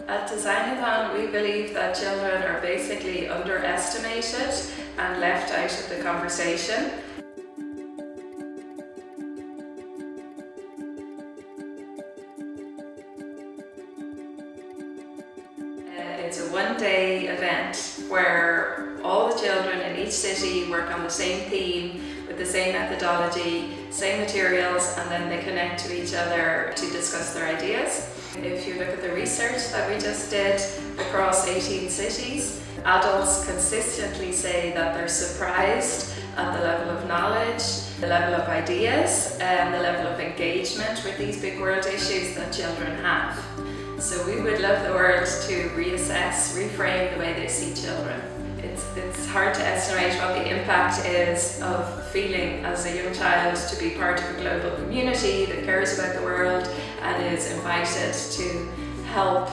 At Designathon, we believe that children are basically underestimated and left out of the conversation. It's a one-day event where all the children in each city work on the same theme with the same methodology, same materials, and then they connect to each other to discuss their ideas. If you look at the research that we just did across 18 cities, adults consistently say that they're surprised at the level of knowledge, the level of ideas, and the level of engagement with these big world issues that children have. So we would love the world to reassess, reframe the way they see children. It's hard to estimate what the impact is of feeling as a young child to be part of a global community that cares about the world and is invited to help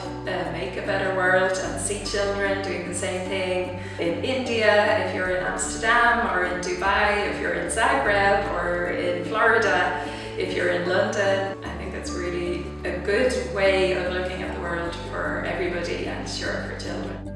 make a better world and see children doing the same thing in India, if you're in Amsterdam, or in Dubai, if you're in Zagreb, or in Florida, if you're in London. I think it's really a good way of looking at the world for everybody and sure for children.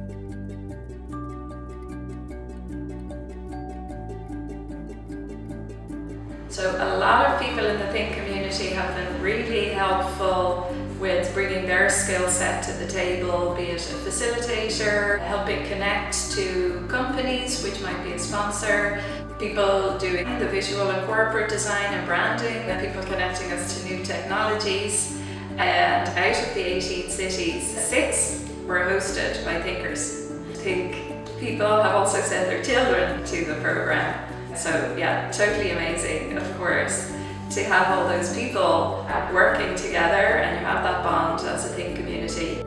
So a lot of people in the THNK community have been really helpful with bringing their skill set to the table, be it a facilitator, helping connect to companies, which might be a sponsor, people doing the visual and corporate design and branding, and people connecting us to new technologies. And out of the 18 cities, 6 were hosted by thinkers. THNK people have also sent their children to the program. So yeah, totally amazing, of course, to have all those people working together and you have that bond as a THNK community.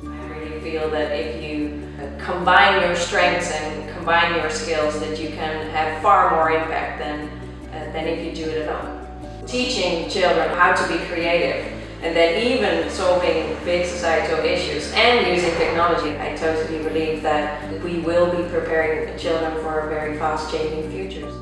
I really feel that if you combine your strengths and combine your skills, that you can have far more impact than if you do it alone. Teaching children how to be creative, and then even solving big societal issues and using technology, I totally believe that we will be preparing children for very fast changing futures.